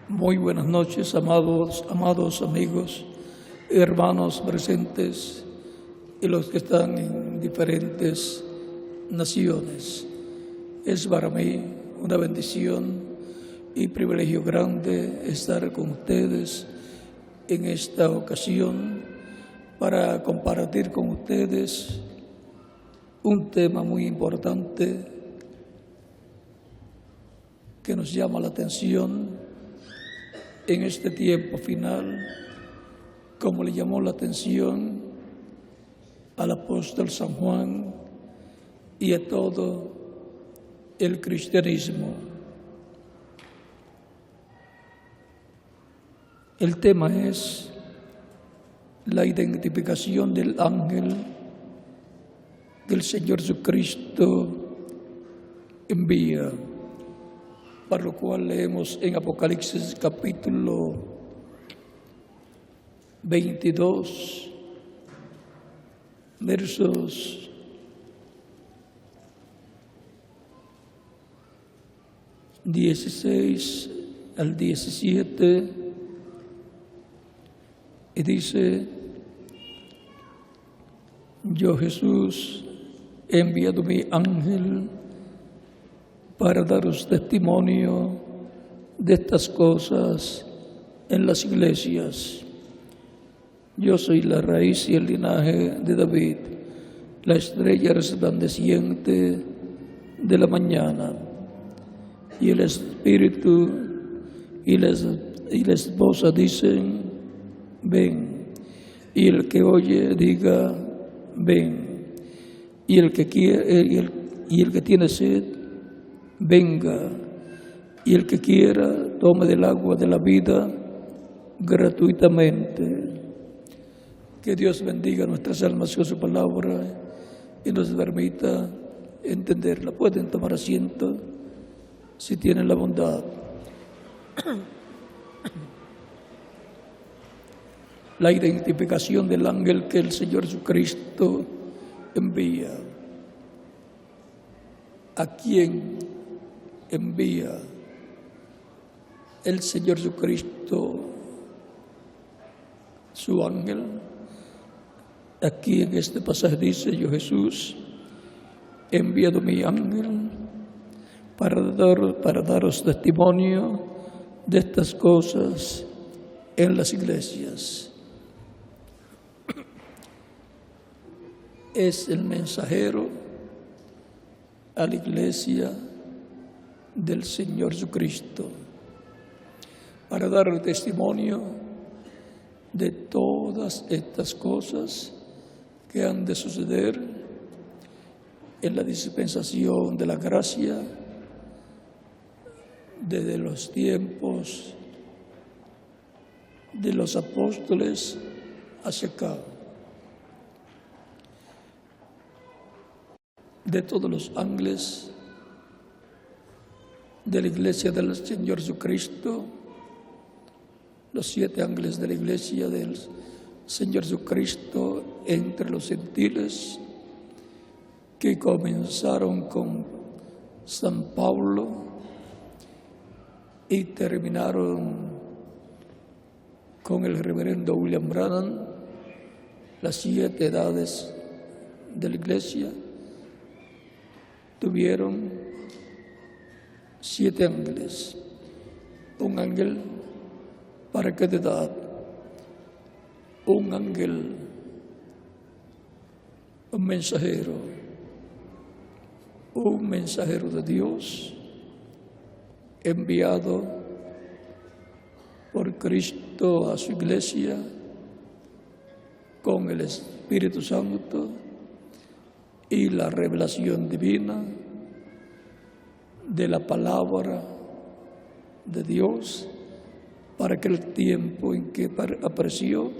Muy buenas noches, amados amigos, hermanos presentes y los que están en diferentes naciones. Es para mí una bendición y privilegio grande estar con ustedes en esta ocasión para compartir con ustedes un tema muy importante que nos llama la atención en este tiempo final, como le llamó la atención al apóstol San Juan y a todo el cristianismo. El tema es la identificación del ángel del Señor Jesucristo envía, para lo cual leemos en Apocalipsis capítulo 22, versos 16 al 17, y dice: Yo, Jesús, he enviado mi ángel para daros testimonio de estas cosas en las iglesias. Yo soy la raíz y el linaje de David, la estrella resplandeciente de la mañana. Y el Espíritu y la esposa dicen: ven. Y el que oye diga: ven. Y el que quiere, y el que tiene sed, venga, y el que quiera tome del agua de la vida gratuitamente. Que Dios bendiga nuestras almas con su palabra y nos permita entenderla. Pueden tomar asiento si tienen la bondad. La identificación del ángel que el Señor Jesucristo envía. ¿A quién envía el Señor Jesucristo su ángel? Aquí en este pasaje dice: Yo, Jesús, he enviado mi ángel para daros testimonio de estas cosas en las iglesias. Es el mensajero a la iglesia del Señor Jesucristo para dar el testimonio de todas estas cosas que han de suceder en la dispensación de la gracia desde los tiempos de los apóstoles hacia acá. De todos los ángeles de la iglesia del Señor Jesucristo, los 7 ángeles de la iglesia del Señor Jesucristo entre los gentiles, que comenzaron con San Pablo y terminaron con el reverendo William Branham, las 7 edades de la iglesia, tuvieron 7 ángeles. Un ángel para cada edad, un ángel, un mensajero de Dios enviado por Cristo a su iglesia con el Espíritu Santo y la revelación divina de la palabra de Dios para aquel tiempo en que apareció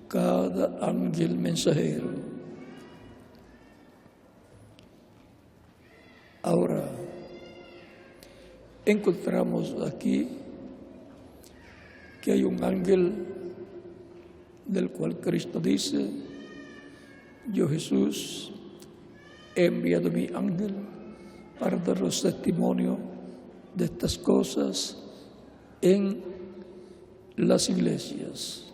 cada ángel mensajero. Ahora, encontramos aquí que hay un ángel del cual Cristo dice: Yo, Jesús, he enviado mi ángel para daros testimonio de estas cosas en las iglesias.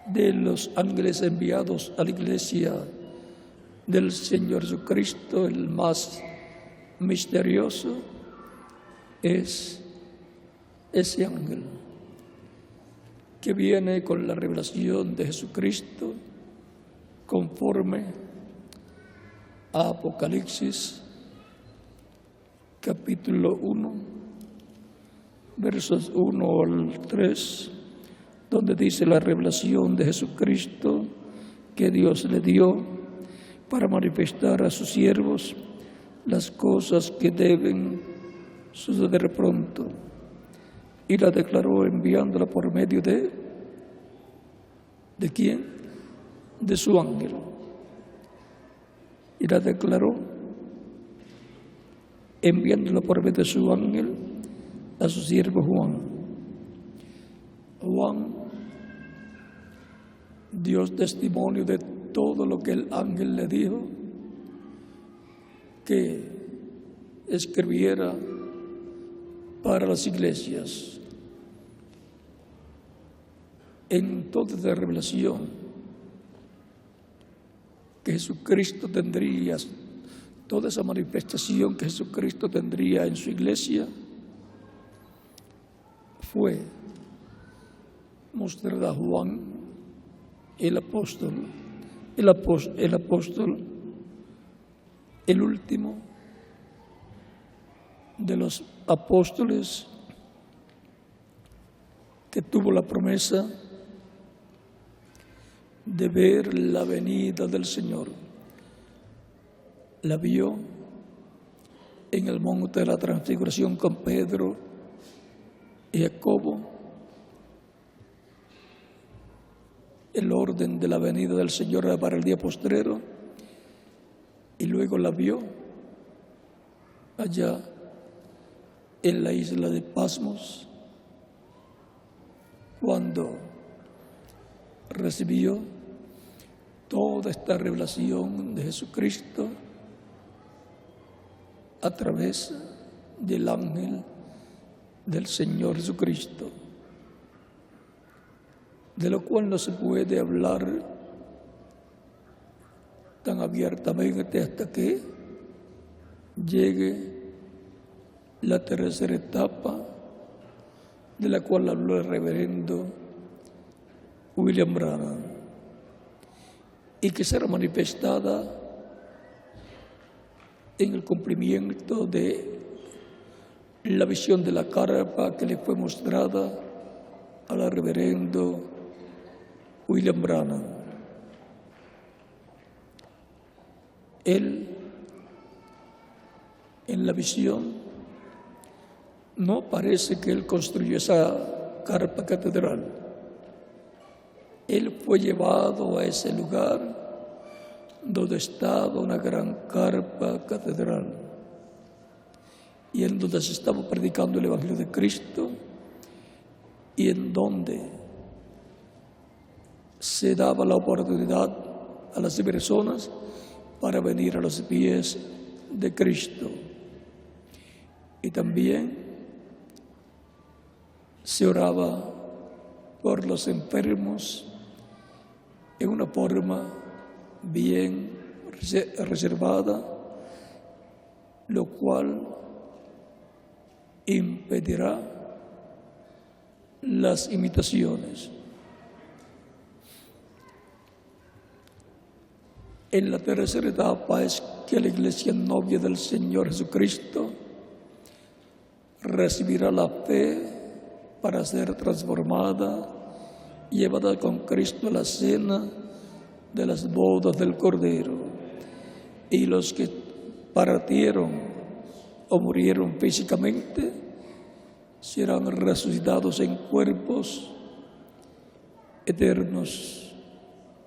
De los ángeles enviados a la iglesia del Señor Jesucristo, el más misterioso es ese ángel que viene con la revelación de Jesucristo conforme a Apocalipsis capítulo 1, versos 1 al 3, donde dice la revelación de Jesucristo que Dios le dio para manifestar a sus siervos las cosas que deben suceder pronto. Y la declaró enviándola por medio ¿de quién? De su ángel. Y la declaró enviándola por medio de su ángel a su siervo Juan. Juan dio testimonio de todo lo que el ángel le dijo que escribiera para las iglesias. En toda la revelación que Jesucristo tendría, toda esa manifestación que Jesucristo tendría en su iglesia, fue mostrada a Juan, el apóstol, el último de los apóstoles que tuvo la promesa de ver la venida del Señor. La vio en el monte de la transfiguración con Pedro y Jacobo. El orden de la venida del Señor era para el día postrero, y luego la vio allá en la isla de Pasmos, cuando recibió toda esta revelación de Jesucristo a través del ángel del Señor Jesucristo, de lo cual no se puede hablar tan abiertamente hasta que llegue la tercera etapa, de la cual habló el reverendo William Branham, y que será manifestada en el cumplimiento de la visión de la carpa que le fue mostrada al reverendo William Branham. Él, en la visión, no parece que él construyó esa carpa catedral. Él fue llevado a ese lugar donde estaba una gran carpa catedral y en donde se estaba predicando el Evangelio de Cristo y en donde se daba la oportunidad a las personas para venir a los pies de Cristo. Y también se oraba por los enfermos en una forma bien reservada, lo cual impedirá las imitaciones. En la tercera etapa es que la iglesia novia del Señor Jesucristo recibirá la fe para ser transformada, llevada con Cristo a la cena de las bodas del Cordero. Y los que partieron o murieron físicamente serán resucitados en cuerpos eternos,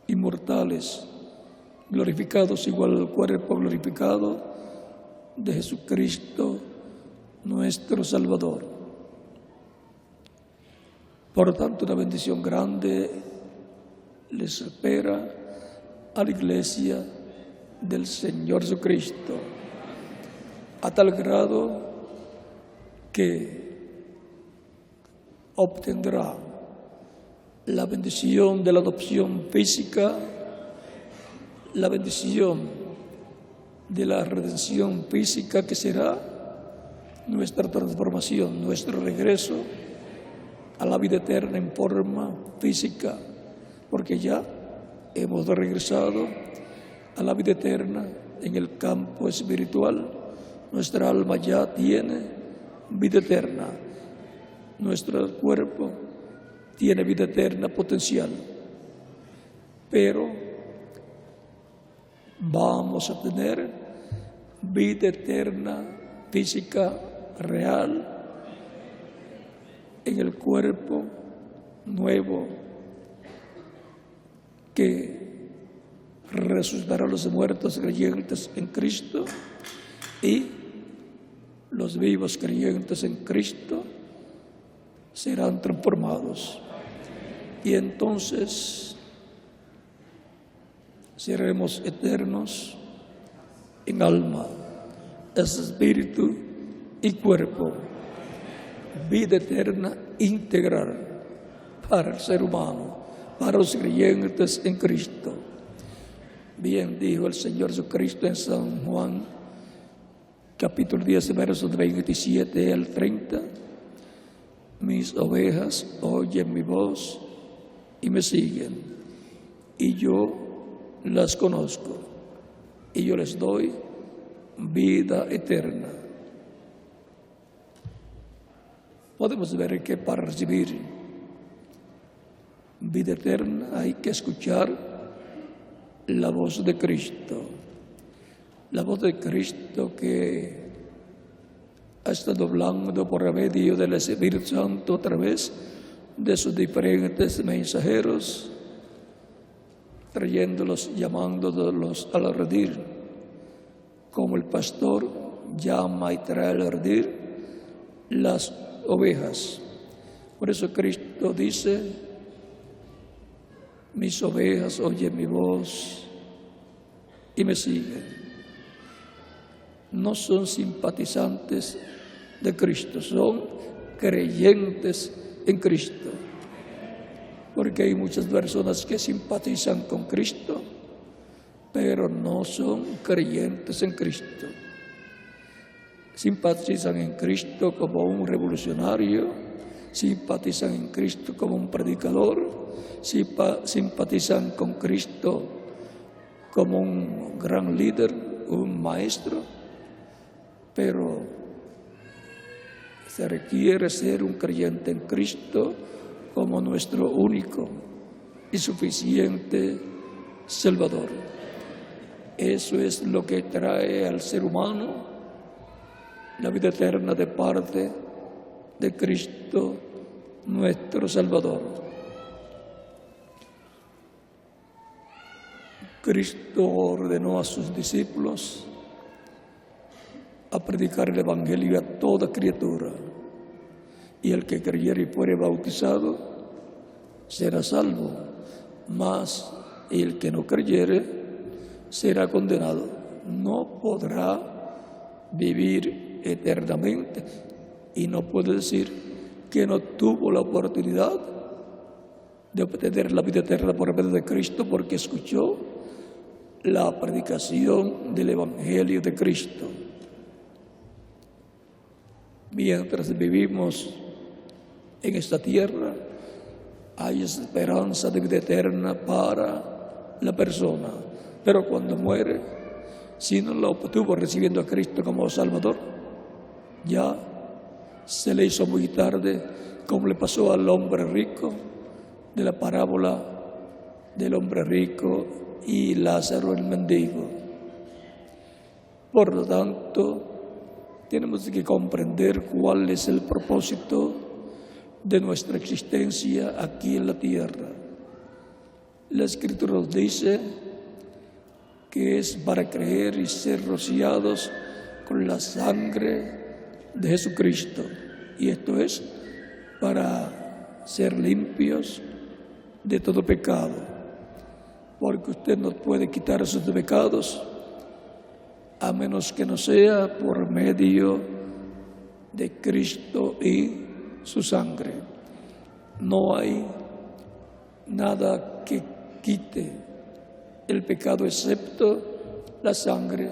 inmortales, glorificados igual al cuerpo glorificado de Jesucristo, nuestro Salvador. Por tanto, una bendición grande les espera a la iglesia del Señor Jesucristo, a tal grado que obtendrá la bendición de la adopción física, la bendición de la redención física, que será nuestra transformación, nuestro regreso a la vida eterna en forma física, porque ya hemos regresado a la vida eterna en el campo espiritual. Nuestra alma ya tiene vida eterna, nuestro cuerpo tiene vida eterna potencial, pero vamos a tener vida eterna física real en el cuerpo nuevo que resucitará a los muertos creyentes en Cristo, y los vivos creyentes en Cristo serán transformados. Y entonces seremos eternos en alma, espíritu y cuerpo. Vida eterna integral para el ser humano, para los creyentes en Cristo. Bien dijo el Señor Jesucristo en San Juan, capítulo 10, versos 27 al 30. Mis ovejas oyen mi voz y me siguen, y yo las conozco, y yo les doy vida eterna. Podemos ver que para recibir vida eterna hay que escuchar la voz de Cristo. La voz de Cristo que ha estado hablando por medio del Espíritu Santo a través de sus diferentes mensajeros, trayéndolos, llamándolos al redil, como el pastor llama y trae al redil las ovejas. Por eso Cristo dice: mis ovejas oyen mi voz y me siguen. No son simpatizantes de Cristo, son creyentes en Cristo. Porque hay muchas personas que simpatizan con Cristo, pero no son creyentes en Cristo. Simpatizan en Cristo como un revolucionario, simpatizan en Cristo como un predicador, simpatizan con Cristo como un gran líder, un maestro, pero se requiere ser un creyente en Cristo como nuestro único y suficiente Salvador. Eso es lo que trae al ser humano la vida eterna de parte de Cristo, nuestro Salvador. Cristo ordenó a sus discípulos a predicar el Evangelio a toda criatura, y el que creyere y fuere bautizado será salvo, mas el que no creyere será condenado. No podrá vivir eternamente, y no puede decir que no tuvo la oportunidad de obtener la vida eterna por medio de Cristo porque escuchó la predicación del Evangelio de Cristo. Mientras vivimos en esta tierra, hay esperanza de vida eterna para la persona. Pero cuando muere, si no la obtuvo recibiendo a Cristo como Salvador, ya se le hizo muy tarde, como le pasó al hombre rico de la parábola del hombre rico y Lázaro el mendigo. Por lo tanto, tenemos que comprender cuál es el propósito de nuestra existencia aquí en la tierra. La Escritura nos dice que es para creer y ser rociados con la sangre de Jesucristo. Y esto es para ser limpios de todo pecado. porque usted no puede quitar sus pecados a menos que no sea por medio de Cristo y su sangre. No hay nada que quite el pecado excepto la sangre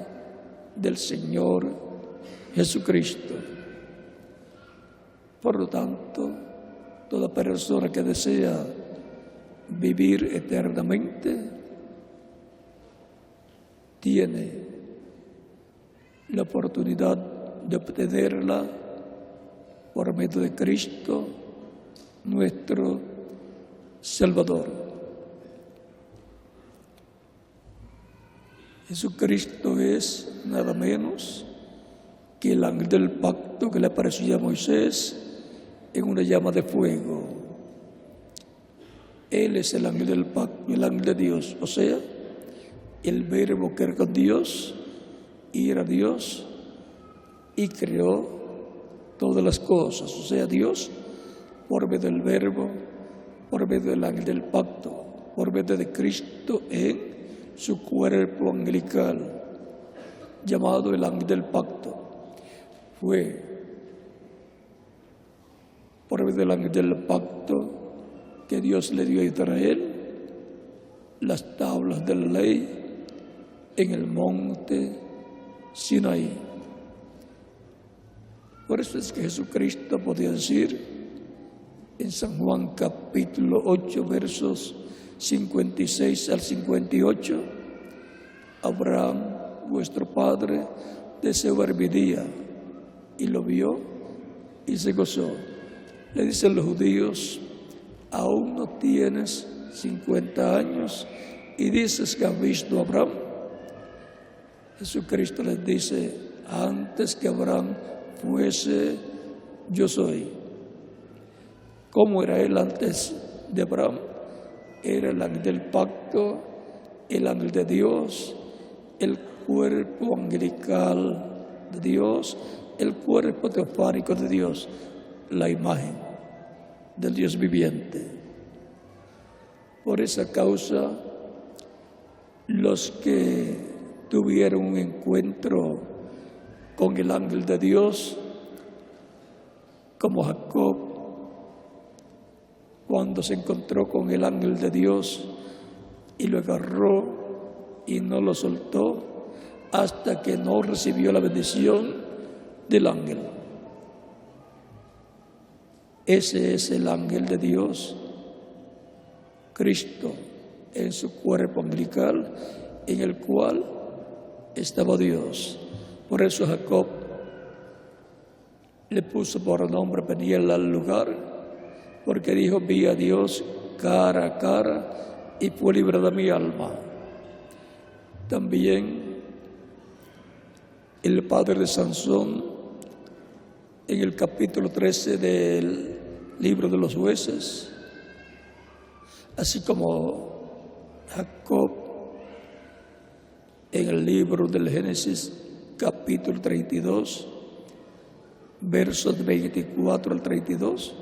del Señor Jesucristo. Por lo tanto, toda persona que desea vivir eternamente tiene la oportunidad de obtenerla por medio de Cristo, nuestro Salvador. Jesucristo es nada menos que el ángel del pacto que le apareció a Moisés en una llama de fuego. Él es el ángel del pacto, el ángel de Dios, o sea, el verbo que era con Dios y era Dios y creó todas las cosas, o sea, Dios por medio del verbo, por medio del ángel del pacto, por medio de Cristo en su cuerpo angelical, llamado el ángel del pacto. Fue por medio del ángel del pacto que Dios le dio a Israel las tablas de la ley en el monte Sinaí. Por eso es que Jesucristo podía decir en San Juan capítulo 8 versos 56 al 58, Abraham, vuestro padre, deseó ver mi día y lo vio y se gozó. Le dicen los judíos, aún no tienes 50 años y dices que has visto a Abraham. Jesucristo les dice, antes que Abraham fuese, yo soy. ¿Cómo era él antes de Abraham? Era el ángel del pacto, el ángel de Dios, el cuerpo angelical de Dios, el cuerpo teofánico de Dios, la imagen del Dios viviente. Por esa causa, los que tuvieron un encuentro con el ángel de Dios, como Jacob, cuando se encontró con el ángel de Dios y lo agarró y no lo soltó hasta que no recibió la bendición del ángel. Ese es el ángel de Dios, Cristo, en su cuerpo angelical, en el cual estaba Dios. Por eso Jacob le puso por nombre Peniel al lugar, porque dijo, vi a Dios cara a cara y fue librada mi alma. También el padre de Sansón, en el capítulo 13 del libro de los Jueces, así como Jacob en el libro del Génesis, capítulo 32, versos 24 al 32,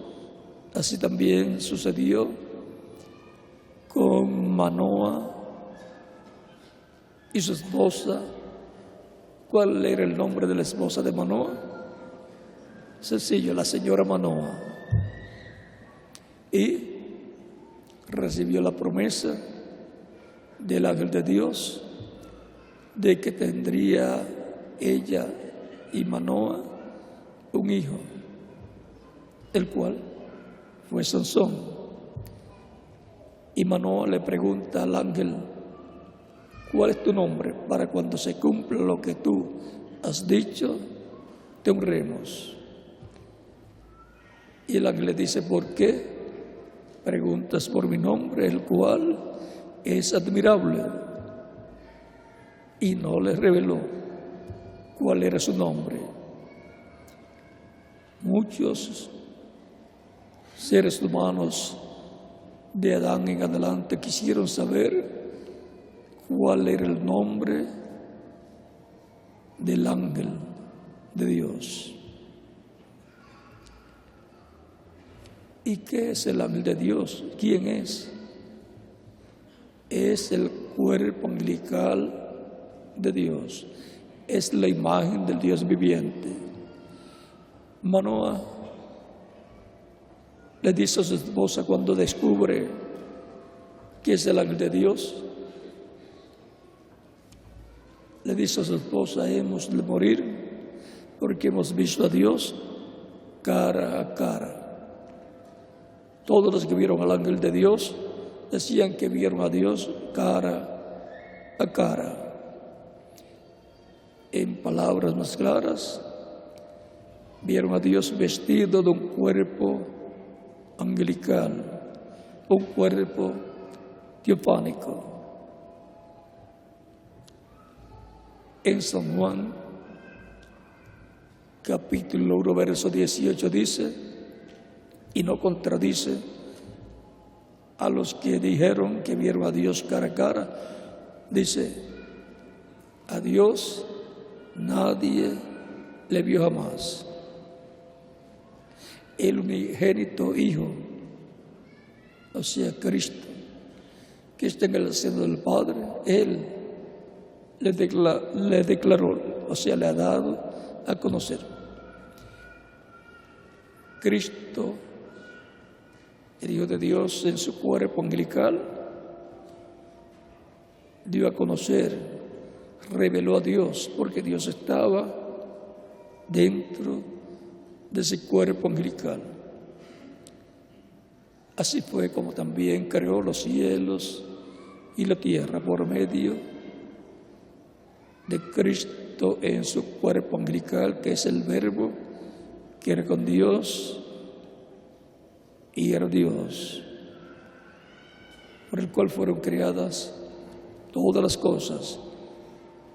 así también sucedió con Manoa y su esposa. ¿Cuál era el nombre de la esposa de Manoa? Sencillo, la señora Manoa. Y recibió la promesa del ángel de Dios de que tendría ella y Manoa un hijo, el cual fue Sansón. Y Manoa le pregunta al ángel, ¿cuál es tu nombre? Para cuando se cumpla lo que tú has dicho, te honremos. Y el ángel le dice, ¿por qué preguntas por mi nombre, el cual es admirable? Y no le reveló cuál era su nombre. Muchos seres humanos de Adán en adelante quisieron saber cuál era el nombre del ángel de Dios. ¿Y qué es el ángel de Dios? ¿Quién es? es el cuerpo angelical de Dios, es la imagen del Dios viviente. Manoah le dice a su esposa cuando descubre que es el ángel de Dios, le dice a su esposa: hemos de morir porque hemos visto a Dios cara a cara. Todos los que vieron al ángel de Dios decían que vieron a Dios cara a cara. En palabras más claras, vieron a Dios vestido de un cuerpo angelical, un cuerpo teofánico. En San Juan, capítulo 1, verso 18 dice, y no contradice a los que dijeron que vieron a Dios cara a cara, dice: a Dios nadie le vio jamás. El unigénito Hijo, o sea, Cristo, que está en el seno del Padre, Él le declaró, o sea, le ha dado a conocer. Cristo, el Hijo de Dios, en su cuerpo angelical, dio a conocer, reveló a Dios, porque Dios estaba dentro de ese cuerpo angelical. Así fue como también creó los cielos y la tierra por medio de Cristo en su cuerpo angelical, que es el Verbo, que era con Dios y era Dios, por el cual fueron creadas todas las cosas,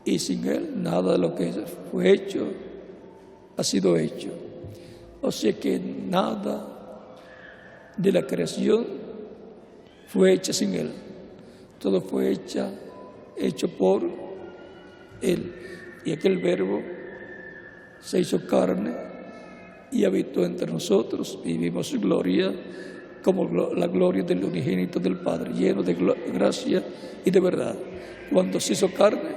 y sin Él nada de lo que fue hecho ha sido hecho. O sea que nada de la creación fue hecha sin Él, todo fue hecho por Él. Y aquel Verbo se hizo carne y habitó entre nosotros, y vimos su gloria como la gloria del unigénito del Padre, lleno de gracia y de verdad. Cuando se hizo carne,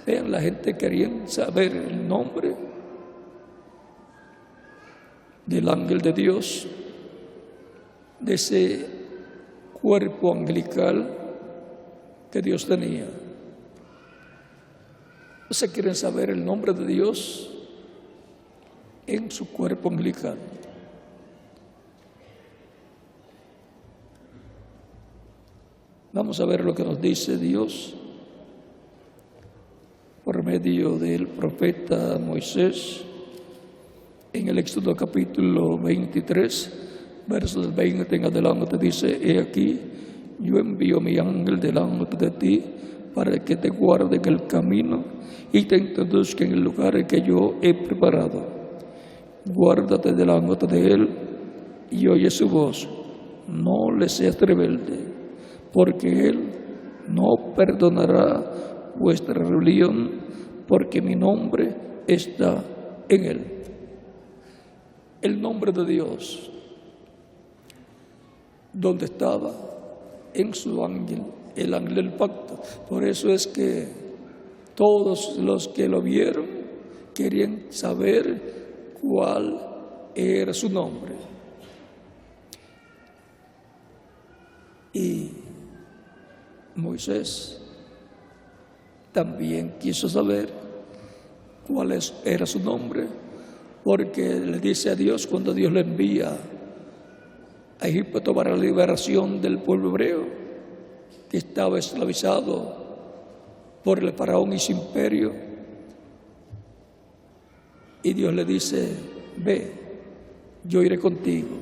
vean, la gente quería saber el nombre del ángel de Dios, de ese cuerpo angelical que Dios tenía. O sea, quieren saber el nombre de Dios en su cuerpo angelical. Vamos a ver lo que nos dice Dios por medio del profeta Moisés en el Éxodo capítulo 23, versos 20 en adelante. Dice: he aquí, yo envío mi ángel delante de ti para que te guarde en el camino y te introduzca en el lugar que yo he preparado. Guárdate delante de él y oye su voz. No le seas rebelde, porque él no perdonará vuestra rebelión, porque mi nombre está en él. El nombre de Dios, ¿dónde estaba? En su ángel, el ángel del pacto. Por eso es que todos los que lo vieron querían saber cuál era su nombre. Y Moisés también quiso saber cuál era su nombre, porque le dice a Dios, cuando Dios le envía a Egipto para la liberación del pueblo hebreo, que estaba esclavizado por el faraón y su imperio, y Dios le dice: ve, yo iré contigo.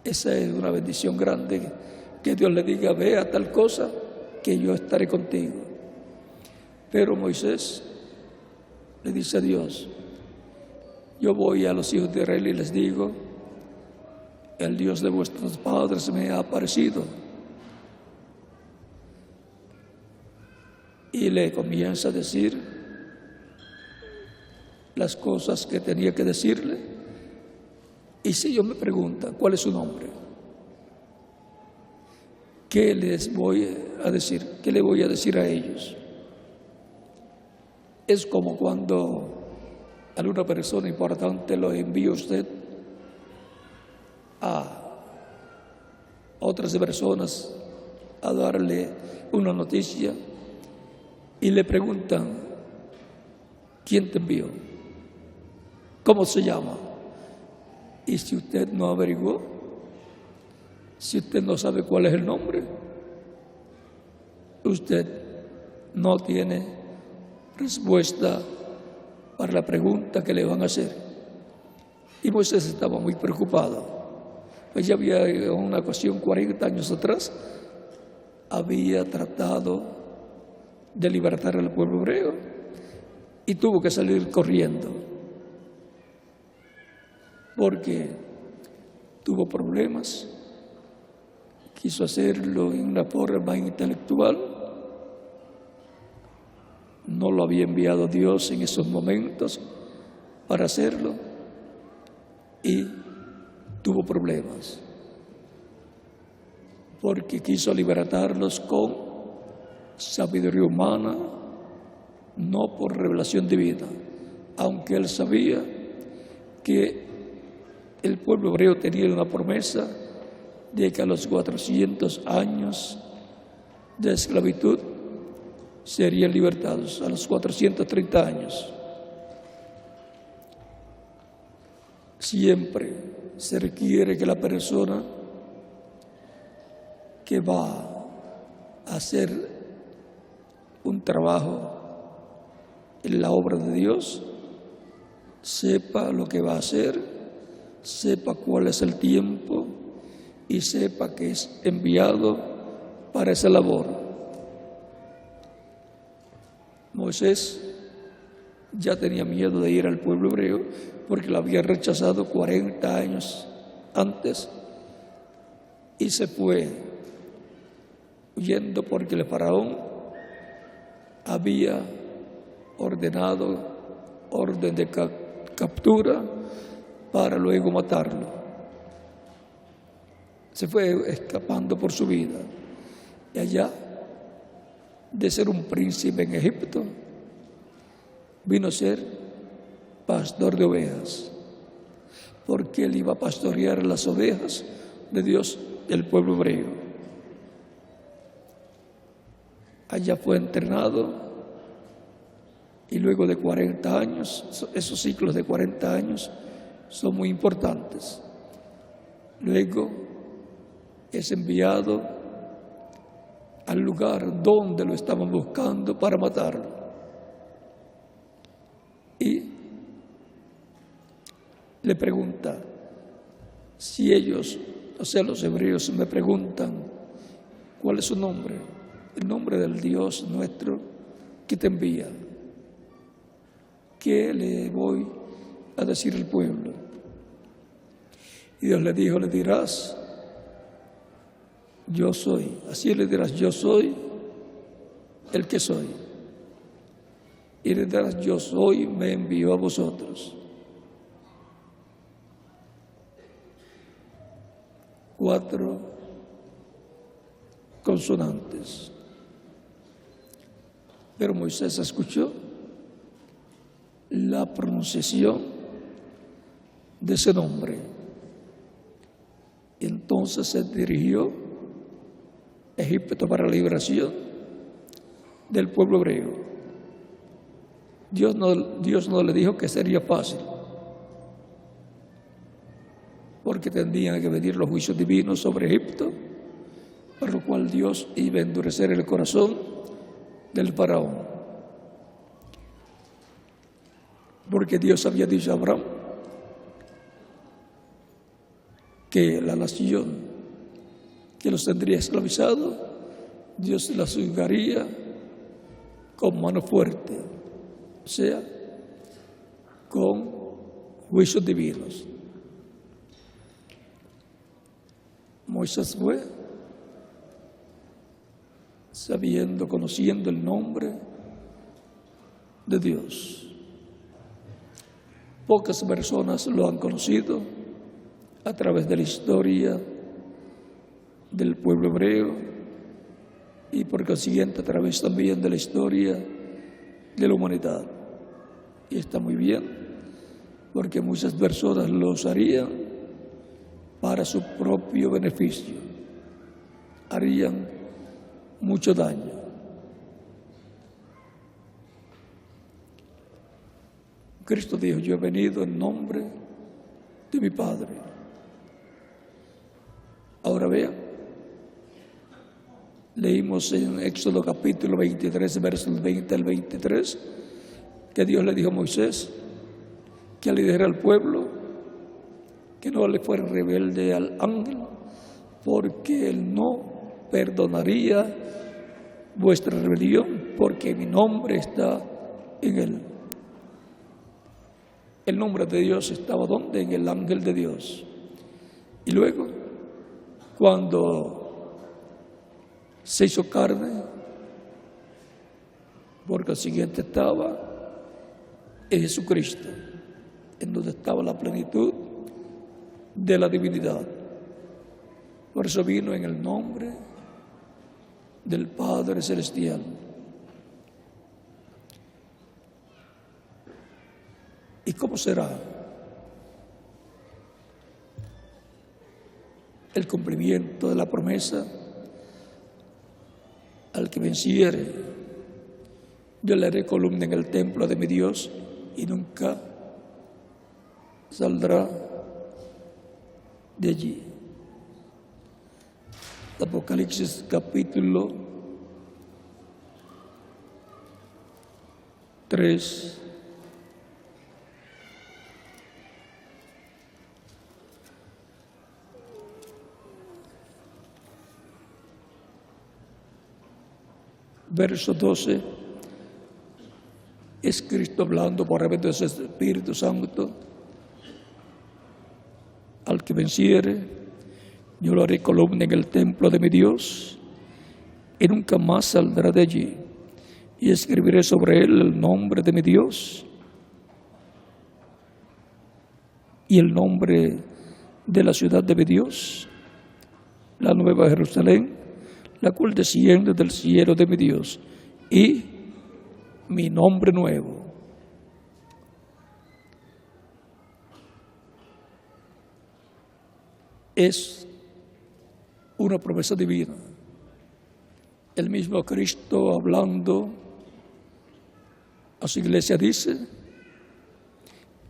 Esa es una bendición grande, que Dios le diga: ve a tal cosa, que yo estaré contigo. Pero Moisés le dice a Dios: yo voy a los hijos de Israel y les digo: el Dios de vuestros padres me ha aparecido. Y le comienza a decir las cosas que tenía que decirle. Y si ellos me preguntan: ¿cuál es su nombre? ¿qué les voy a decir? ¿Qué le voy a decir a ellos? Es como cuando alguna persona importante lo envía usted a otras personas a darle una noticia y le preguntan: ¿quién te envió? ¿Cómo se llama? Y si usted no averiguó, si usted no sabe cuál es el nombre, usted no tiene respuesta para la pregunta que le van a hacer. Y Moisés estaba muy preocupado. Pues ya había, en una ocasión 40 años atrás, había tratado de libertar al pueblo hebreo y tuvo que salir corriendo porque tuvo problemas. Quiso hacerlo en una forma intelectual. No lo había enviado Dios en esos momentos para hacerlo y tuvo problemas porque quiso libertarlos con sabiduría humana, no por revelación divina, aunque él sabía que el pueblo hebreo tenía una promesa de que a los 400 años de esclavitud serían libertados, a los 430 años. Siempre se requiere que la persona que va a hacer un trabajo en la obra de Dios sepa lo que va a hacer, sepa cuál es el tiempo y sepa que es enviado para esa labor. Moisés ya tenía miedo de ir al pueblo hebreo porque lo había rechazado 40 años antes y se fue huyendo porque el faraón había ordenado orden de captura para luego matarlo. Se fue escapando por su vida y allá, de ser un príncipe en Egipto, vino a ser pastor de ovejas, porque él iba a pastorear las ovejas de Dios, del pueblo hebreo. Allá fue entrenado y luego de 40 años, esos ciclos de 40 años son muy importantes. Luego es enviado al lugar donde lo estaban buscando para matarlo. Y le pregunta, si ellos, o sea, los hebreos me preguntan, ¿cuál es su nombre? El nombre del Dios nuestro que te envía. ¿Qué le voy a decir al pueblo? Y Dios le dijo, le dirás, yo soy. Así le dirás, yo soy el que soy. Y le dirás, yo soy, me envió a vosotros. 4 consonantes. Pero Moisés escuchó la pronunciación de ese nombre. Y entonces se dirigió a Egipto para la liberación del pueblo hebreo. Dios no le dijo que sería fácil, porque tendrían que venir los juicios divinos sobre Egipto, por lo cual Dios iba a endurecer el corazón del faraón. Porque Dios había dicho a Abraham que la nación que los tendría esclavizados, Dios la juzgaría con mano fuerte, o sea, con juicios divinos. Moisés fue sabiendo, conociendo el nombre de Dios. Pocas personas lo han conocido a través de la historia del pueblo hebreo, y por consiguiente a través también de la historia de la humanidad. Y está muy bien, porque muchas personas lo usarían para su propio beneficio, harían mucho daño. Cristo dijo: yo he venido en nombre de mi Padre. Ahora vean, leímos en Éxodo capítulo 23, versos 20 al 23, que Dios le dijo a Moisés que al liderar al pueblo, que no le fuera rebelde al ángel, porque él no perdonaría vuestra rebelión, porque mi nombre está en él. El nombre de Dios estaba ¿dónde? En el ángel de Dios. Y luego, cuando se hizo carne, por consiguiente estaba en Jesucristo, en donde estaba la plenitud de la divinidad. Por eso vino en el nombre del Padre Celestial. ¿Y cómo será el cumplimiento de la promesa? Al que venciere, yo le haré columna en el templo de mi Dios y nunca saldrá de allí. Apocalipsis capítulo 3. Verso 12, es Cristo hablando por medio de su Espíritu Santo. Al que venciere, yo lo haré columna en el templo de mi Dios y nunca más saldrá de allí. Y escribiré sobre él el nombre de mi Dios y el nombre de la ciudad de mi Dios, la nueva Jerusalén, la cual desciende del cielo de mi Dios, y mi nombre nuevo. Es una promesa divina. El mismo Cristo, hablando a su iglesia, dice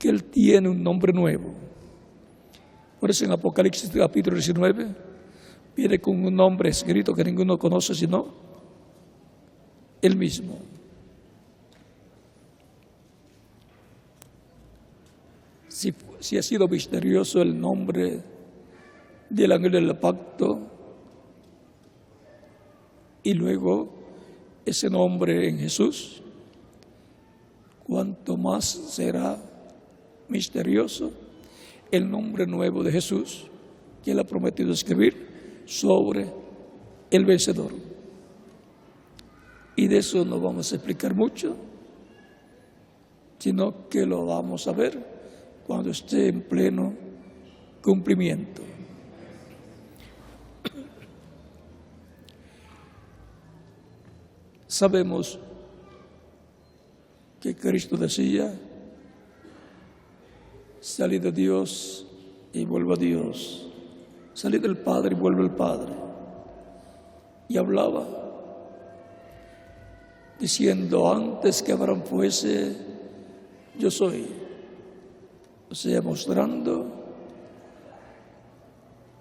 que Él tiene un nombre nuevo. Por eso en Apocalipsis capítulo 19 viene con un nombre escrito que ninguno conoce sino Él mismo. Si ha sido misterioso el nombre del ángel del pacto, y luego ese nombre en Jesús, cuanto más será misterioso el nombre nuevo de Jesús que Él ha prometido escribir sobre el vencedor. Y de eso no vamos a explicar mucho, sino que lo vamos a ver cuando esté en pleno cumplimiento. Sabemos que Cristo decía: salid de Dios y vuelvo a Dios, salid del Padre y vuelvo al Padre. Y hablaba diciendo: antes que Abraham fuese, yo soy. O sea, mostrando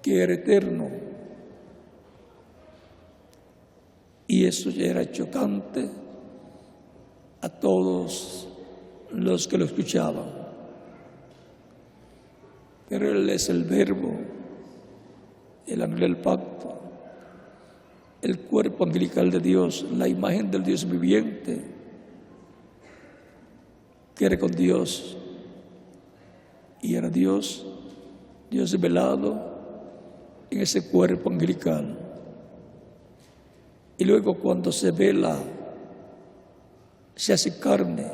que era eterno. Y eso ya era chocante a todos los que lo escuchaban. Pero Él es el Verbo, el ángel del pacto, el cuerpo angelical de Dios, la imagen del Dios viviente, que era con Dios y era Dios velado en ese cuerpo angelical. Y luego cuando se vela, se hace carne,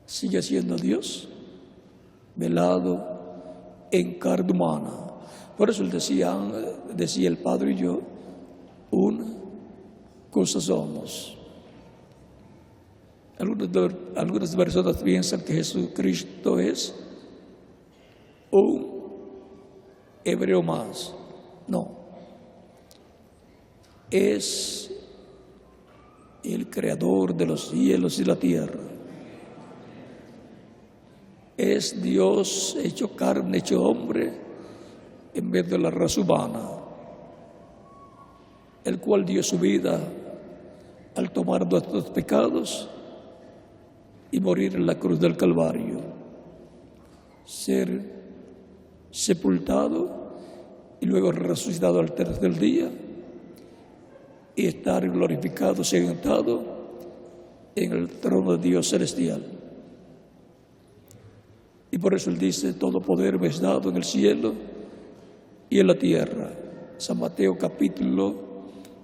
sigue siendo Dios velado en carne humana. Por eso Él decía el Padre y yo, una cosas somos. Algunas personas piensan que Jesucristo es un hebreo más. No. Es el creador de los cielos y la tierra. Es Dios hecho carne, hecho hombre, en vez de la raza humana, el cual dio su vida al tomar nuestros pecados y morir en la cruz del Calvario, ser sepultado y luego resucitado al tercer día y estar glorificado, sentado en el trono de Dios celestial. Y por eso Él dice, todo poder me es dado en el cielo y en la tierra. San Mateo capítulo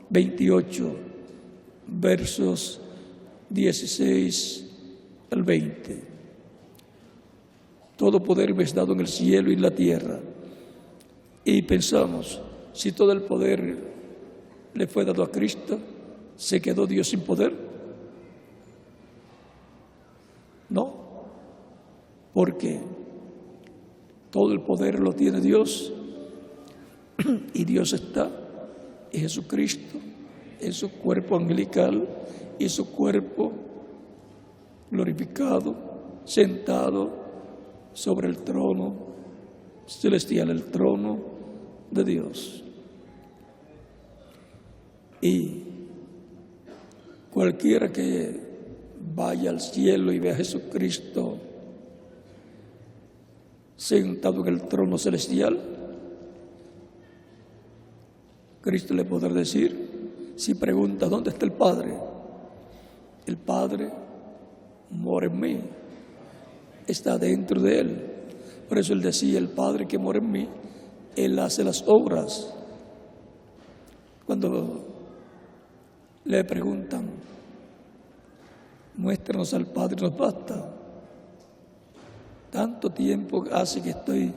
28, versos 16 al 20. Todo poder me es dado en el cielo y en la tierra. Y pensamos, si todo el poder le fue dado a Cristo, ¿se quedó Dios sin poder? No. Porque todo el poder lo tiene Dios y Dios está en Jesucristo, en su cuerpo angelical y su cuerpo glorificado, sentado sobre el trono celestial, el trono de Dios. Y cualquiera que vaya al cielo y vea a Jesucristo sentado en el trono celestial, Cristo le podrá decir, si pregunta ¿dónde está el Padre mora en mí, está dentro de Él. Por eso Él decía, el Padre que mora en mí, Él hace las obras. Cuando le preguntan, muéstranos al Padre, nos basta. Tanto tiempo hace que estoy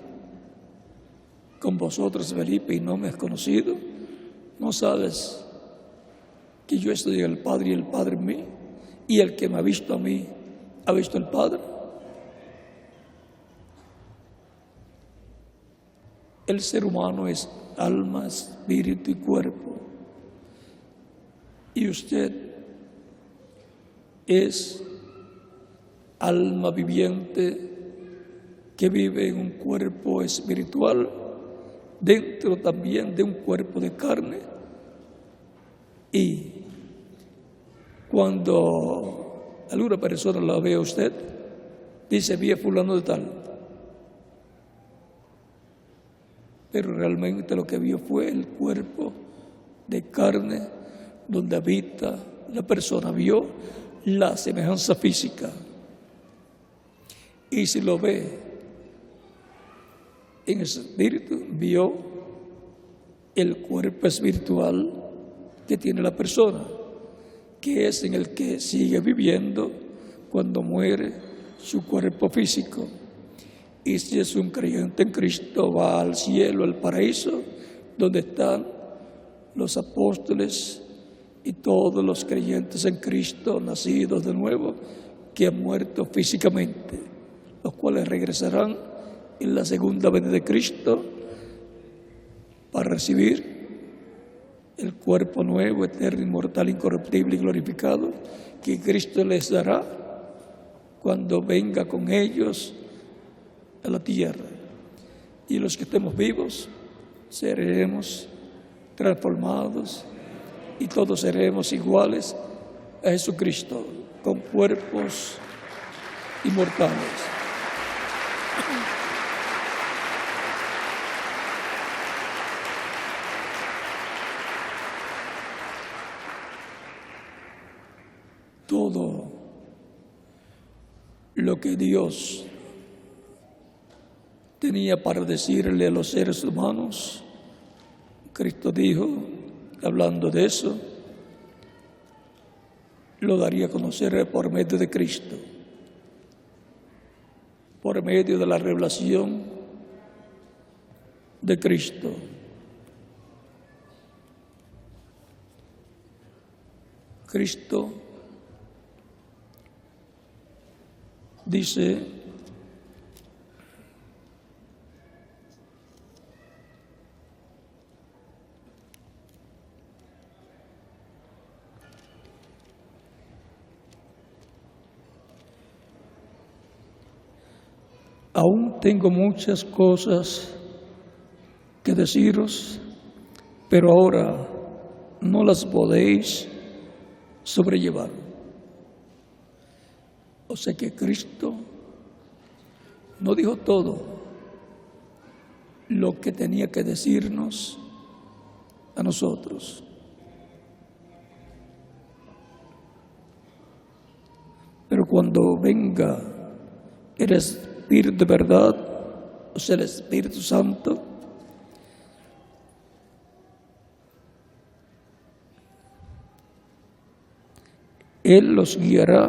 con vosotros, Felipe, y no me has conocido. ¿No sabes que yo estoy en el Padre y el Padre en mí? Y el que me ha visto a mí, ha visto al Padre. El ser humano es alma, espíritu y cuerpo. Y usted es alma viviente que vive en un cuerpo espiritual, dentro también de un cuerpo de carne. Y cuando alguna persona la ve a usted, dice, vi a fulano de tal. Pero realmente lo que vio fue el cuerpo de carne donde habita la persona, vio la semejanza física. Y si lo ve en ese espíritu, vio el cuerpo espiritual que tiene la persona, que es en el que sigue viviendo cuando muere su cuerpo físico. Y si es un creyente en Cristo, va al cielo, al paraíso, donde están los apóstoles y todos los creyentes en Cristo, nacidos de nuevo, que han muerto físicamente, los cuales regresarán en la segunda venida de Cristo para recibir el cuerpo nuevo, eterno, inmortal, incorruptible y glorificado que Cristo les dará cuando venga con ellos a la tierra. Y los que estemos vivos seremos transformados y todos seremos iguales a Jesucristo, con cuerpos inmortales. Todo lo que Dios tenía para decirle a los seres humanos, Cristo dijo, hablando de eso, lo daría a conocer por medio de Cristo, por medio de la revelación de Cristo. Cristo dice: aún tengo muchas cosas que deciros, pero ahora no las podéis sobrellevar. O sea que Cristo no dijo todo lo que tenía que decirnos a nosotros. Pero cuando venga el Espíritu de verdad, o sea, el Espíritu Santo, Él los guiará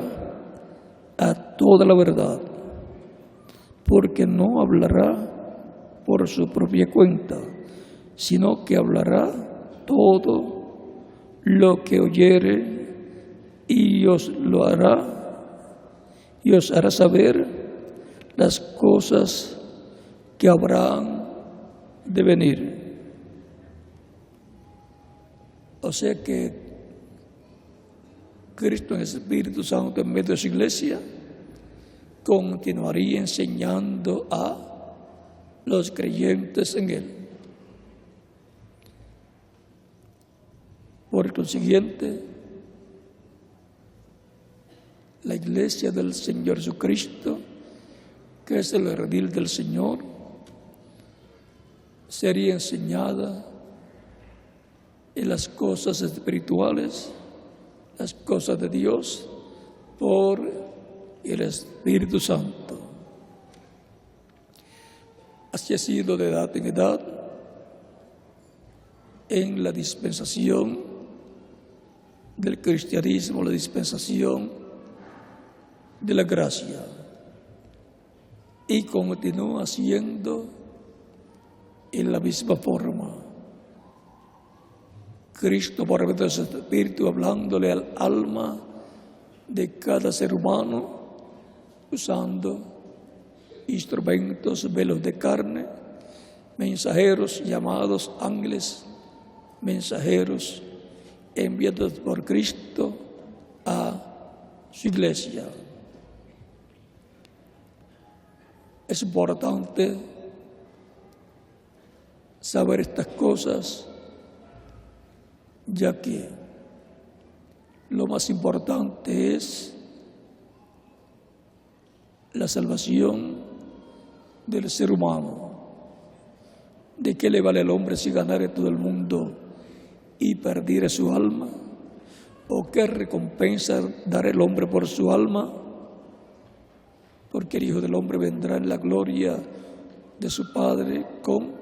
a toda la verdad, porque no hablará por su propia cuenta, sino que hablará todo lo que oyere y os lo hará, y os hará saber las cosas que habrán de venir. O sea que Cristo en el Espíritu Santo en medio de su iglesia continuaría enseñando a los creyentes en Él. Por consiguiente, la iglesia del Señor Jesucristo, que es el redil del Señor, sería enseñada en las cosas espirituales, las cosas de Dios, por el Espíritu Santo. Así ha sido de edad en edad en la dispensación del cristianismo, la dispensación de la gracia, y continúa siendo en la misma forma. Cristo, por medio de su Espíritu, hablándole al alma de cada ser humano, usando instrumentos velos de carne, mensajeros llamados ángeles, mensajeros enviados por Cristo a su iglesia. Es importante saber estas cosas, ya que lo más importante es la salvación del ser humano. ¿De qué le vale al hombre si ganare todo el mundo y perdiere su alma? ¿O qué recompensa dará el hombre por su alma? Porque el Hijo del Hombre vendrá en la gloria de su Padre con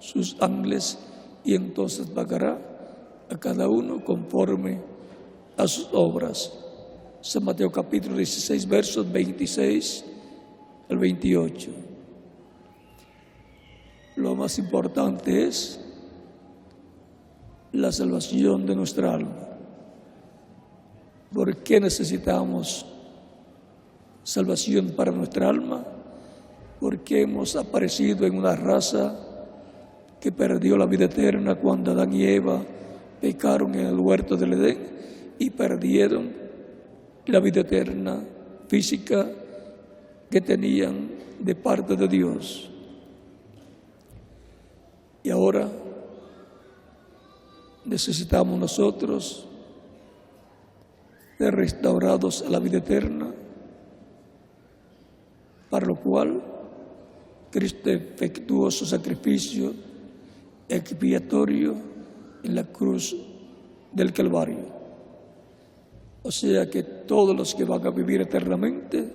sus ángeles y entonces pagará a cada uno conforme a sus obras. San Mateo capítulo 16, versos 26 al 28. Lo más importante es la salvación de nuestra alma. ¿Por qué necesitamos salvación para nuestra alma? Porque hemos aparecido en una raza que perdió la vida eterna cuando Adán y Eva pecaron en el huerto del Edén y perdieron la vida eterna física que tenían de parte de Dios. Y ahora necesitamos nosotros ser restaurados a la vida eterna, para lo cual Cristo efectuó su sacrificio expiatorio en la cruz del Calvario. O sea que todos los que van a vivir eternamente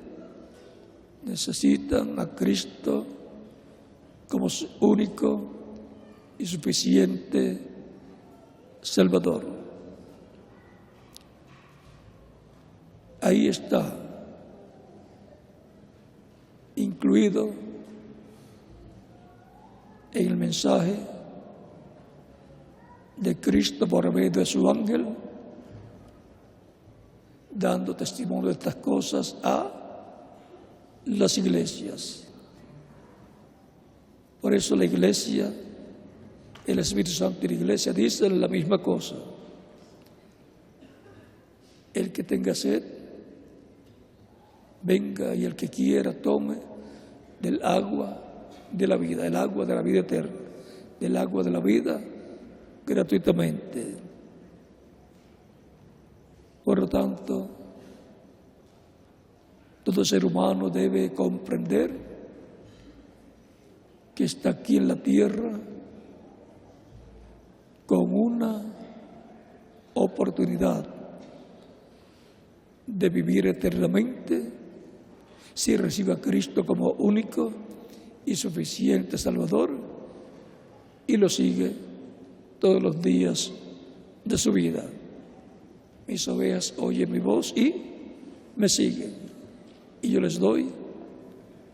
necesitan a Cristo como su único y suficiente Salvador. Ahí está incluido en el mensaje de Cristo por medio de su ángel, dando testimonio de estas cosas a las iglesias. Por eso la iglesia, el Espíritu Santo y la iglesia dicen la misma cosa. El que tenga sed, venga, y el que quiera tome del agua de la vida, el agua de la vida eterna, del agua de la vida gratuitamente. Por lo tanto, todo ser humano debe comprender que está aquí en la tierra con una oportunidad de vivir eternamente si recibe a Cristo como único y suficiente Salvador y lo sigue todos los días de su vida. Mis ovejas oyen mi voz y me siguen, y yo les doy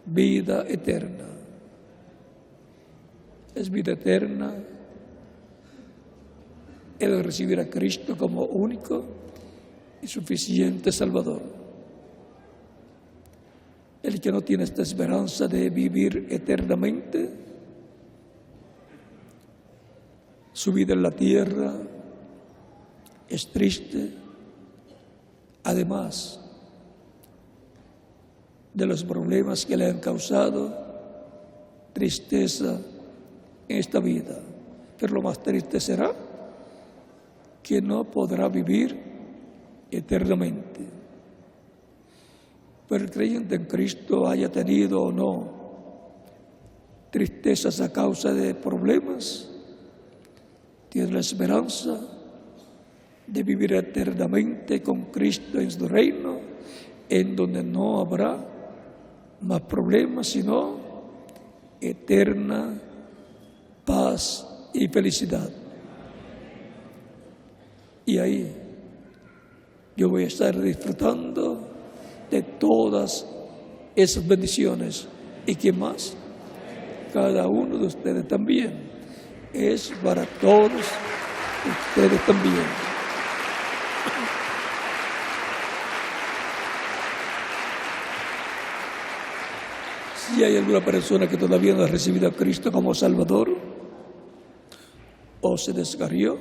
vida eterna. Es vida eterna el recibir a Cristo como único y suficiente Salvador. El que no tiene esta esperanza de vivir eternamente, su vida en la tierra es triste, además de los problemas que le han causado tristeza en esta vida. Pero lo más triste será que no podrá vivir eternamente. Pero el creyente en Cristo, haya tenido o no tristezas a causa de problemas, tiene la esperanza de vivir eternamente con Cristo en su reino, en donde no habrá más problemas, sino eterna paz y felicidad. Y ahí yo voy a estar disfrutando de todas esas bendiciones. ¿Y quién más? Cada uno de ustedes también. Es para todos ustedes también. Si hay alguna persona que todavía no ha recibido a Cristo como Salvador o se descarrió,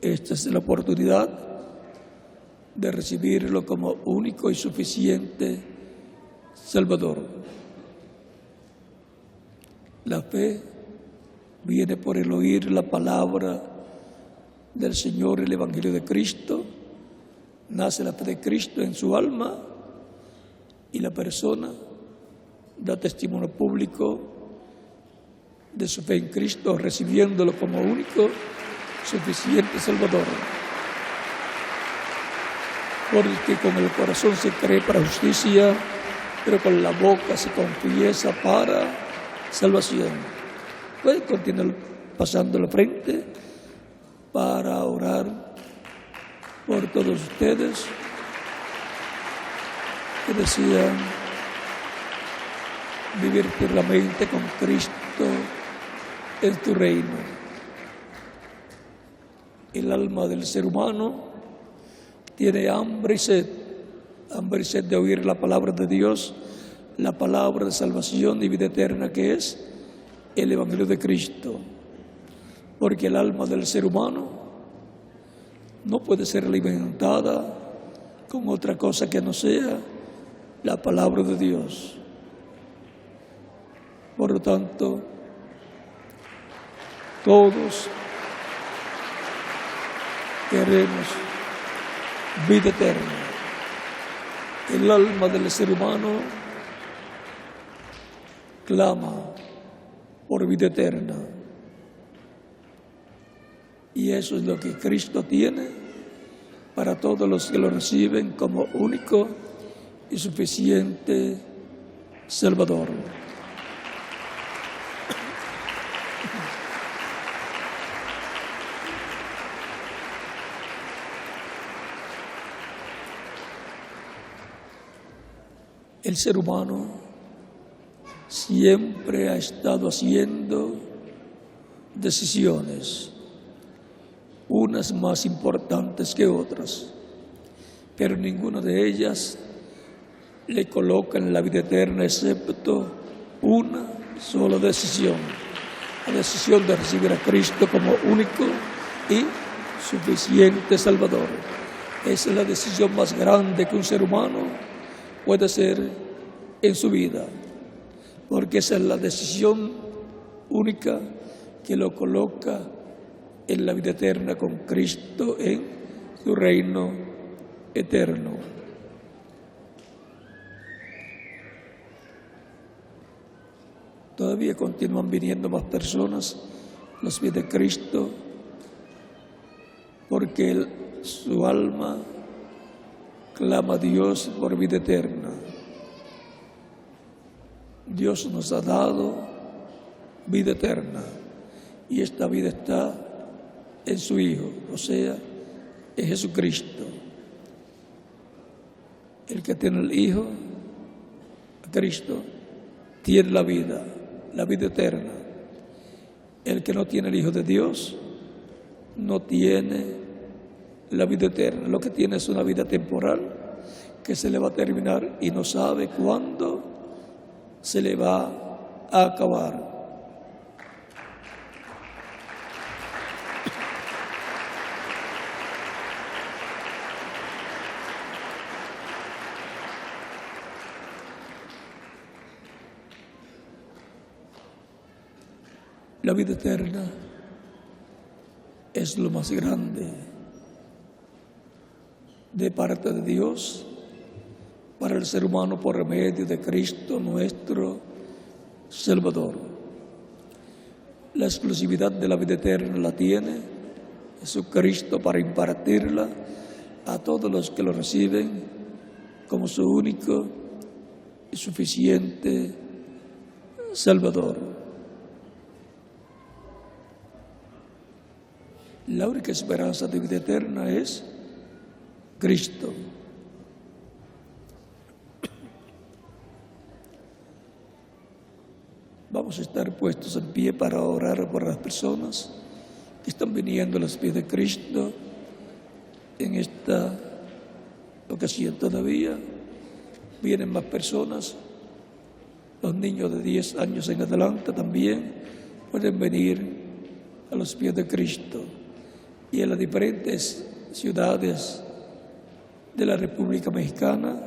esta es la oportunidad de recibirlo como único y suficiente Salvador. La fe viene por el oír la palabra del Señor, el Evangelio de Cristo. Nace la fe de Cristo en su alma y la persona da testimonio público de su fe en Cristo, recibiéndolo como único, suficiente Salvador. Porque con el corazón se cree para justicia, pero con la boca se confiesa para salvación. Pueden continuar pasando la frente para orar por todos ustedes que desean vivir eternamente con Cristo en tu reino. El alma del ser humano tiene hambre y sed de oír la palabra de Dios, la palabra de salvación y vida eterna que es el Evangelio de Cristo. Porque el alma del ser humano no puede ser alimentada con otra cosa que no sea la palabra de Dios. Por lo tanto, todos queremos vida eterna. El alma del ser humano clama por vida eterna. Y eso es lo que Cristo tiene para todos los que lo reciben como único y suficiente Salvador. El ser humano siempre ha estado haciendo decisiones, unas más importantes que otras. pero ninguna de ellas le coloca en la vida eterna excepto una sola decisión, la decisión de recibir a Cristo como único y suficiente Salvador. Esa es la decisión más grande que un ser humano puede hacer en su vida, porque esa es la decisión única que lo coloca en la vida eterna con Cristo en su reino eterno. Todavía continúan viniendo más personas a los pies de Cristo porque su alma clama a Dios por vida eterna. Dios nos ha dado vida eterna y esta vida está en su Hijo, o sea, en Jesucristo. El que tiene el Hijo, Cristo, tiene la vida eterna. El que no tiene el Hijo de Dios no tiene la vida eterna. Lo que tiene es una vida temporal que se le va a terminar y no sabe cuándo se le va a acabar. La vida eterna es lo más grande de parte de Dios para el ser humano por medio de Cristo nuestro Salvador. La exclusividad de la vida eterna la tiene Jesucristo para impartirla a todos los que lo reciben como su único y suficiente Salvador. La única esperanza de vida eterna es Cristo. Vamos a estar puestos en pie para orar por las personas que están viniendo a los pies de Cristo en esta ocasión. Todavía vienen más personas, los niños de 10 años en adelante también pueden venir a los pies de Cristo. Y en las diferentes ciudades de la República Mexicana,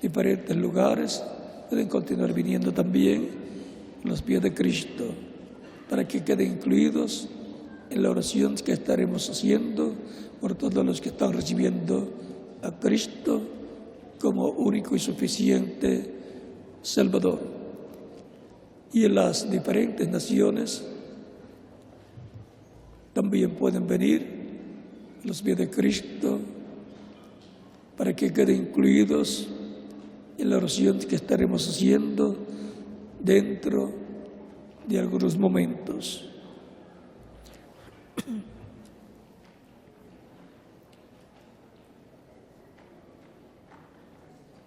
diferentes lugares, pueden continuar viniendo también a los pies de Cristo, para que queden incluidos en la oración que estaremos haciendo por todos los que están recibiendo a Cristo como único y suficiente Salvador. Y en las diferentes naciones también pueden venir a los pies de Cristo para que queden incluidos en la oración que estaremos haciendo dentro de algunos momentos.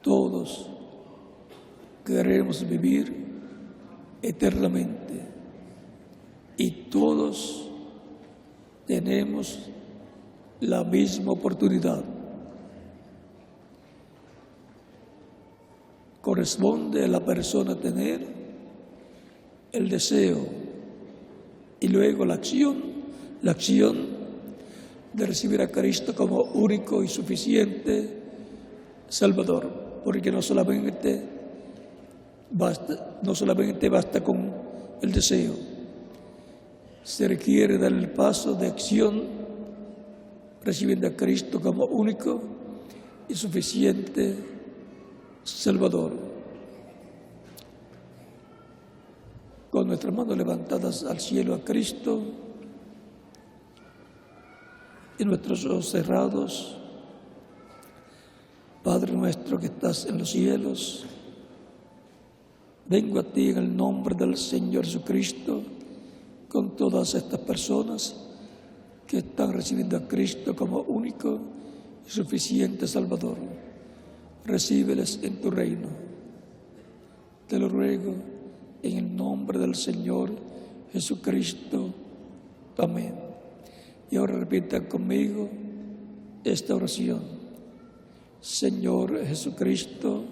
Todos queremos vivir eternamente y todos tenemos la misma oportunidad. Corresponde a la persona tener el deseo y luego la acción de recibir a Cristo como único y suficiente Salvador, porque no solamente basta con el deseo. Se requiere dar el paso de acción recibiendo a Cristo como único y suficiente Salvador. Con nuestras manos levantadas al cielo a Cristo y nuestros ojos cerrados, Padre nuestro que estás en los cielos, vengo a ti en el nombre del Señor Jesucristo con todas estas personas que están recibiendo a Cristo como único y suficiente Salvador. Recíbeles en tu reino. Te lo ruego en el nombre del Señor Jesucristo. Amén. Y ahora repitan conmigo esta oración. Señor Jesucristo,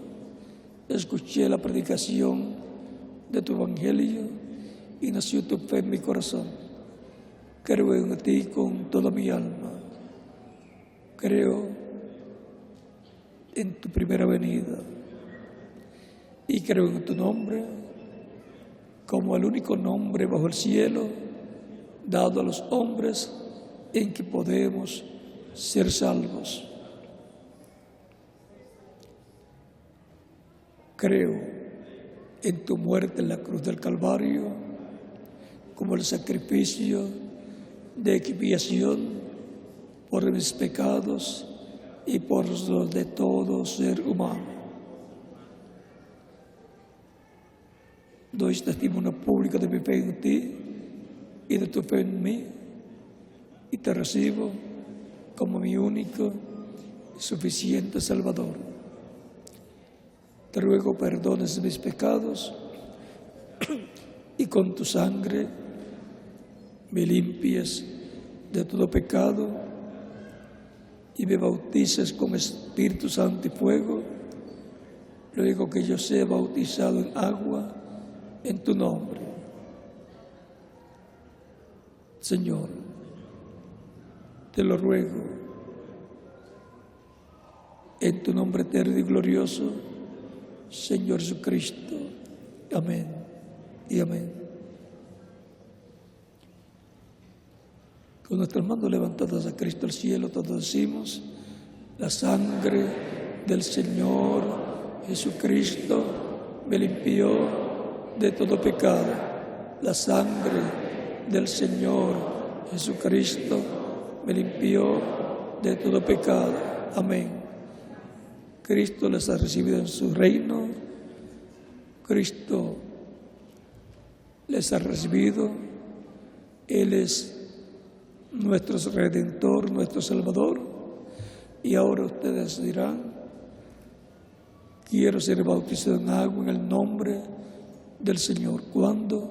escuché la predicación de tu Evangelio y nació tu fe en mi corazón. Creo en ti con toda mi alma. Creo en tu primera venida y creo en tu nombre como el único nombre bajo el cielo dado a los hombres en que podemos ser salvos. Creo en tu muerte en la cruz del Calvario como el sacrificio de expiación por mis pecados y por los de todo ser humano. Doy testimonio público de mi fe en ti y de tu fe en mí, y te recibo como mi único y suficiente Salvador. Te ruego perdones mis pecados y con tu sangre me limpies de todo pecado y me bautices con Espíritu Santo y fuego, luego que yo sea bautizado en agua en tu nombre. Señor, te lo ruego en tu nombre eterno y glorioso, Señor Jesucristo. Amén y amén. Con nuestras manos levantadas a Cristo al cielo, todos decimos: la sangre del Señor Jesucristo me limpió de todo pecado. La sangre del Señor Jesucristo me limpió de todo pecado. Amén. Cristo les ha recibido en su reino. Cristo les ha recibido. Él es nuestro Redentor, nuestro Salvador. Y ahora ustedes dirán: quiero ser bautizado en agua en el nombre del Señor. ¿Cuándo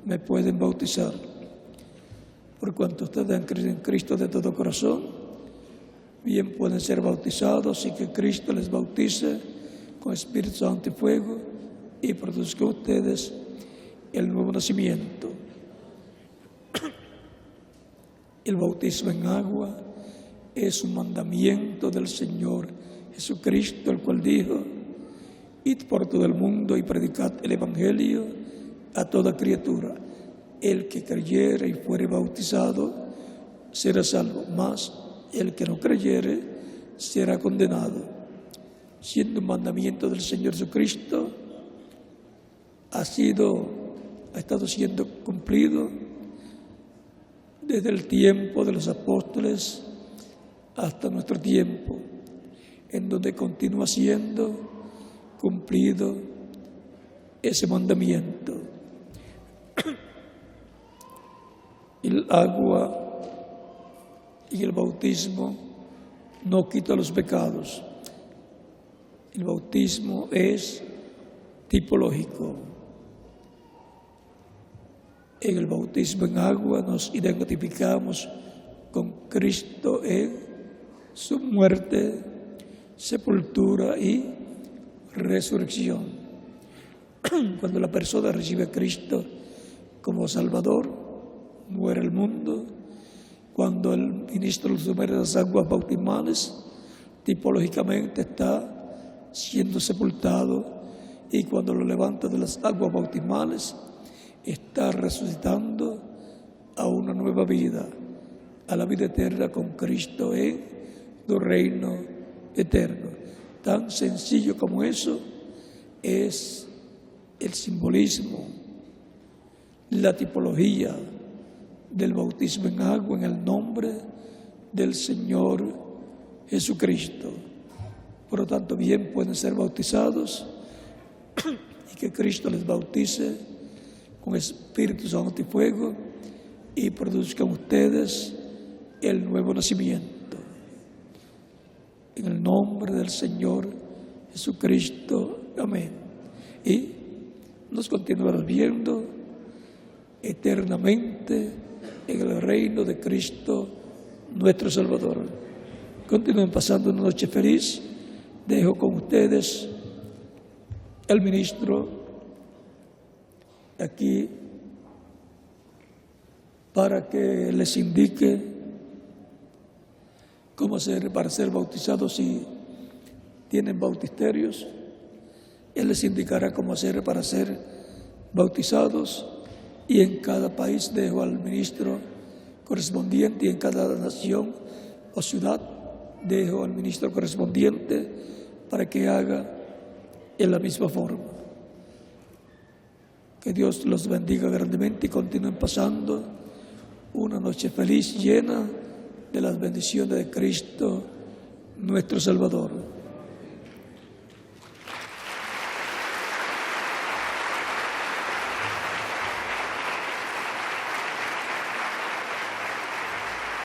me pueden bautizar? Por cuanto ustedes han creído en Cristo de todo corazón, bien pueden ser bautizados y que Cristo les bautice con Espíritu Santo y fuego y produzca en ustedes el nuevo nacimiento. El bautismo en agua es un mandamiento del Señor Jesucristo, el cual dijo: id por todo el mundo y predicad el Evangelio a toda criatura. El que creyere y fuere bautizado será salvo, mas el que no creyere será condenado. Siendo un mandamiento del Señor Jesucristo, ha estado siendo cumplido desde el tiempo de los apóstoles hasta nuestro tiempo, en donde continúa siendo cumplido ese mandamiento. El agua y el bautismo no quitan los pecados. El bautismo es tipológico. En el bautismo en agua nos identificamos con Cristo en su muerte, sepultura y resurrección. Cuando la persona recibe a Cristo como Salvador, muere el mundo. Cuando el ministro lo sumerge en las aguas bautismales, tipológicamente está siendo sepultado, y cuando lo levanta de las aguas bautismales, está resucitando a una nueva vida, a la vida eterna con Cristo en tu reino eterno. Tan sencillo como eso es el simbolismo, la tipología del bautismo en agua en el nombre del Señor Jesucristo. Por lo tanto, bien pueden ser bautizados y que Cristo les bautice con Espíritu Santo y fuego y produzcan ustedes el nuevo nacimiento. En el nombre del Señor Jesucristo. Amén. Y nos continuaremos viendo eternamente en el reino de Cristo, nuestro Salvador. Continúen pasando una noche feliz. Dejo con ustedes el ministro aquí para que les indique cómo hacer para ser bautizados si tienen bautisterios. Él les indicará cómo hacer para ser bautizados, y en cada país dejo al ministro correspondiente, y en cada nación o ciudad dejo al ministro correspondiente para que haga en la misma forma. Que Dios los bendiga grandemente y continúen pasando una noche feliz, llena de las bendiciones de Cristo, nuestro Salvador.